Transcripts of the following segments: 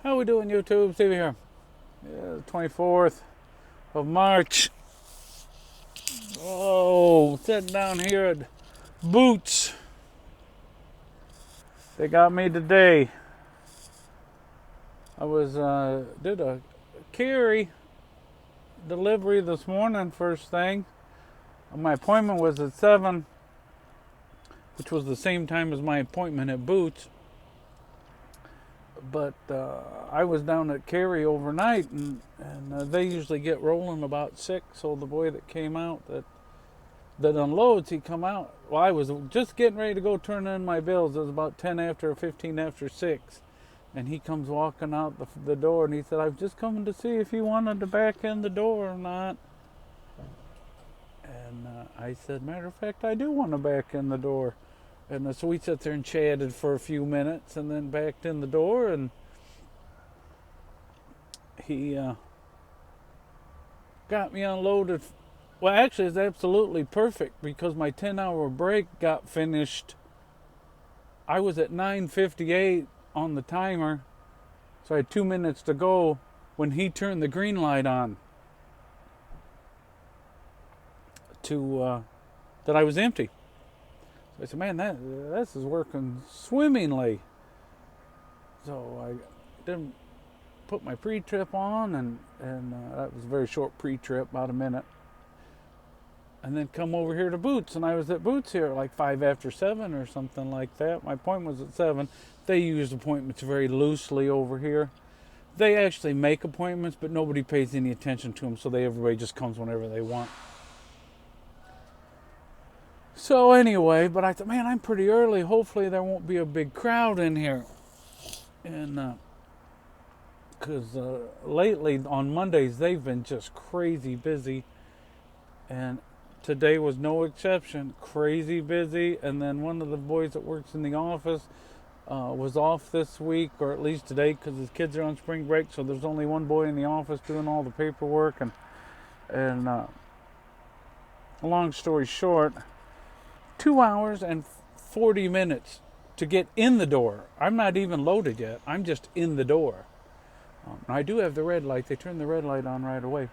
How we doing, YouTube? Stevie here. Yeah, the 24th of March. Oh, sitting down here at Bootz. They got me today. I was did a carry delivery this morning, first thing. My appointment was at 7, which was the same time as my appointment at Bootz. But I was down at Cary overnight, and they usually get rolling about 6. So the boy that came out that unloads, he come out. Well, I was just getting ready to go turn in my bills. It was about 10 after, 15 after 6. And he comes walking out the door, and he said, "I've just coming to see if you wanted to back in the door or not." And I said, "Matter of fact, I do want to back in the door." And so we sat there and chatted for a few minutes and then backed in the door, and he got me unloaded. Well, actually, it's absolutely perfect because my 10-hour break got finished. I was at 9:58 on the timer, so I had 2 minutes to go when he turned the green light on to that I was empty. So I said, "Man, this is working swimmingly." So I didn't put my pre-trip on, and that was a very short pre-trip, about a minute. And then come over here to Bootz, and I was at Bootz here at like 5 after 7 or something like that. My appointment was at 7. They use appointments very loosely over here. They actually make appointments, but nobody pays any attention to them, so everybody just comes whenever they want. So anyway, but I thought, man, I'm pretty early. Hopefully there won't be a big crowd in here. And because lately on Mondays they've been just crazy busy, and today was no exception. Crazy busy. And then one of the boys that works in the office was off this week, or at least today, because his kids are on spring break. So there's only one boy in the office doing all the paperwork. And long story short, 2 hours and 40 minutes to get in the door. I'm not even loaded yet. I'm just in the door. I do have the red light. They turn the red light on right away.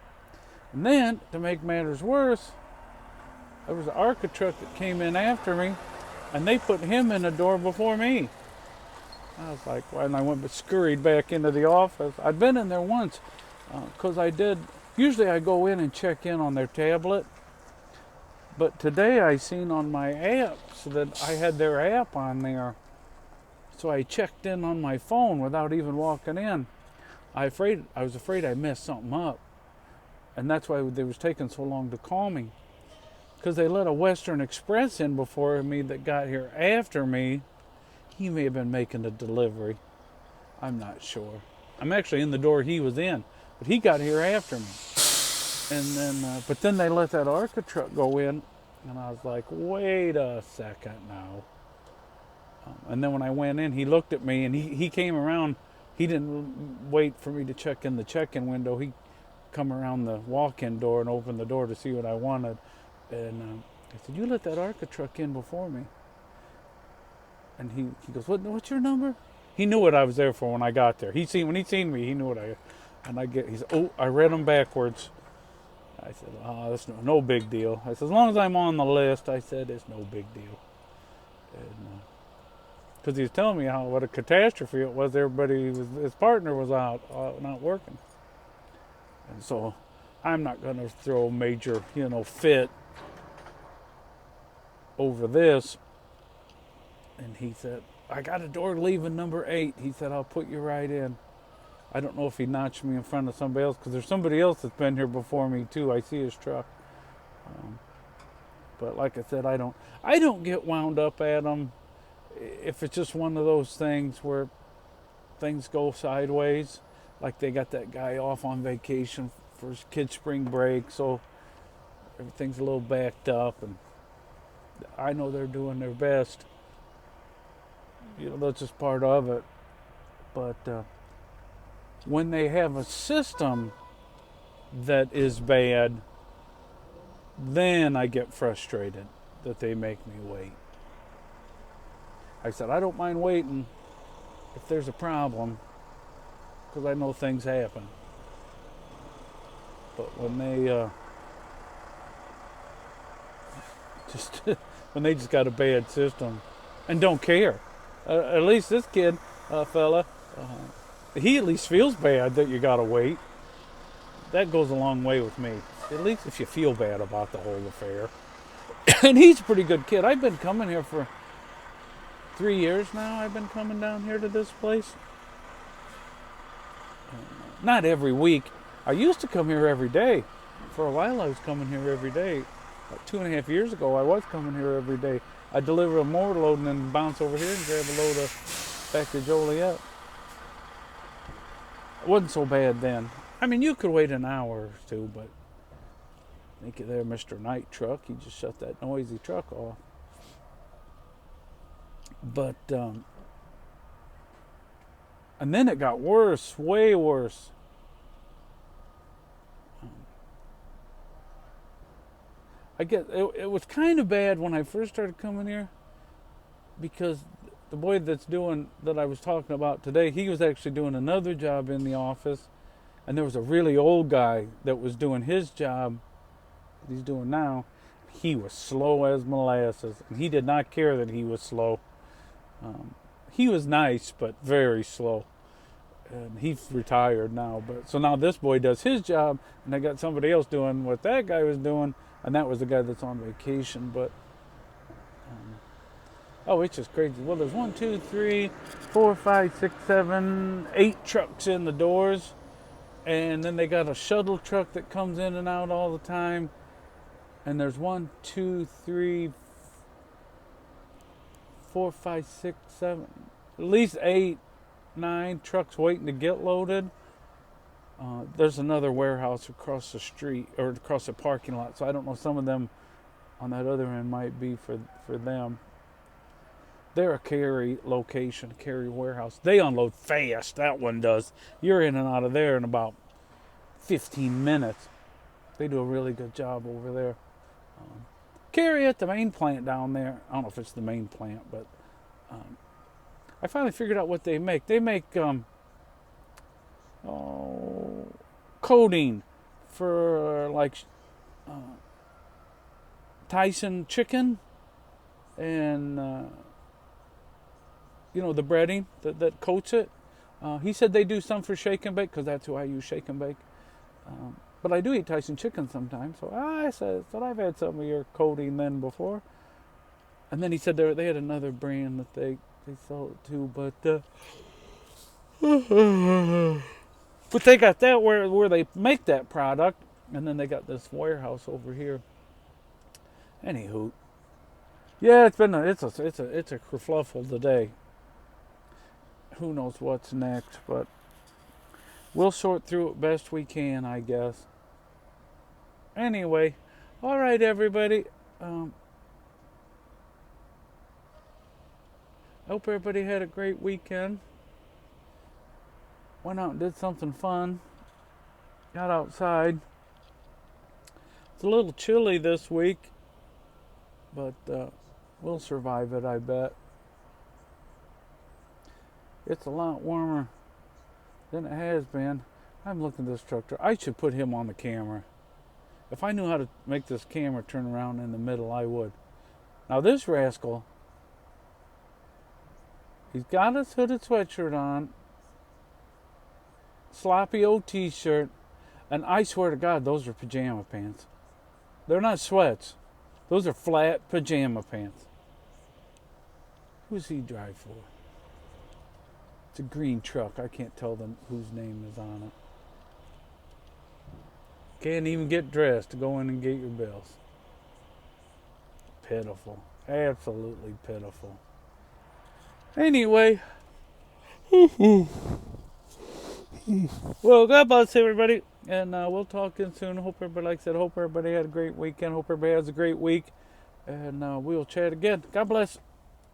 And then, to make matters worse, there was an ARCA truck that came in after me, and they put him in the door before me. I was like, well, and I scurried back into the office. I'd been in there once, because usually I go in and check in on their tablet. But today I seen on my app so that I had their app on there. So I checked in on my phone without even walking in. I was afraid I messed something up. And that's why they was taking so long to call me. Because they let a Western Express in before me that got here after me. He may have been making a delivery. I'm not sure. I'm actually in the door he was in. But he got here after me. And then, but then they let that ARCA truck go in, and I was like, wait a second now. And then when I went in, he looked at me, and he came around. He didn't wait for me to check in the check-in window. He come around the walk-in door and opened the door to see what I wanted. And I said, "You let that ARCA truck in before me." And he goes, "What's your number?" He knew what I was there for when I got there. When he seen me, he knew what he said, "Oh, I read them backwards." I said, "Oh, that's no big deal." I said, "As long as I'm on the list," I said, "it's no big deal." Because he was telling me what a catastrophe it was. His partner was out, not working. And so I'm not going to throw a major, fit over this. And he said, "I got a door leaving number 8. He said, "I'll put you right in." I don't know if he notched me in front of somebody else, because there's somebody else that's been here before me too. I see his truck. But like I said, I don't get wound up at them if it's just one of those things where things go sideways. Like they got that guy off on vacation for his kid's spring break, so everything's a little backed up, and I know they're doing their best. That's just part of it. But when they have a system that is bad, then I get frustrated that they make me wait. I said, "I don't mind waiting if there's a problem. because I know things happen. But when they just when they just got a bad system and don't care, at least this kid, fella, he at least feels bad that you gotta wait. That goes a long way with me. At least if you feel bad about the whole affair. And he's a pretty good kid. I've been coming here for 3 years now. I've been coming down here to this place. Not every week. I used to come here every day. For a while I was coming here every day. Like 2.5 years ago I was coming here every day. I'd deliver a mower load and then bounce over here and grab a load of back to Joliet. It wasn't so bad then. I mean, you could wait an hour or two, but think of there, Mr. Night Truck. He just shut that noisy truck off. But, and then it got worse, way worse. I guess it was kind of bad when I first started coming here, because the boy that I was talking about today, he was actually doing another job in the office, and there was a really old guy that was doing his job that he's doing now. He was slow as molasses, and he did not care that he was slow. He was nice, but very slow. And he's retired now. But so now this boy does his job, and they got somebody else doing what that guy was doing, and that was the guy that's on vacation. But it's just crazy. Well, there's 1, 2, 3, 4, 5, 6, 7, 8 trucks in the doors, and then they got a shuttle truck that comes in and out all the time. And there's 1, 2, 3, 4, 5, 6, 7, at least 8, 9 trucks waiting to get loaded. There's another warehouse across the street, or across the parking lot, so I don't know, some of them on that other end might be for them. They're a carry location, carry warehouse. They unload fast, that one does. You're in and out of there in about 15 minutes. They do a really good job over there. Carry at the main plant down there. I don't know if it's the main plant, but I finally figured out what they make. They make coating for like Tyson chicken, and the breading that coats it. He said they do some for shake and bake, because that's who I use, shake and bake. But I do eat Tyson chicken sometimes, so I said I've had some of your coating then before. And then he said they had another brand that they sell it too, but they got that where they make that product, and then they got this warehouse over here. Anywho, yeah, it's a kerfluffle today. Who knows what's next, but we'll sort through it best we can, I guess. Anyway, all right, everybody. I hope everybody had a great weekend. Went out and did something fun. Got outside. It's a little chilly this week, but we'll survive it, I bet. It's a lot warmer than it has been. I'm looking at this truck. I should put him on the camera. If I knew how to make this camera turn around in the middle, I would. Now this rascal, he's got his hooded sweatshirt on, sloppy old t-shirt, and I swear to God, those are pajama pants. They're not sweats. Those are flat pajama pants. Who's he drive for? It's a green truck. I can't tell them whose name is on it. Can't even get dressed to go in and get your bills. Pitiful. Absolutely pitiful. Anyway. Well, God bless everybody. And we'll talk in soon. Hope everybody had a great weekend. Hope everybody has a great week. And we'll chat again. God bless.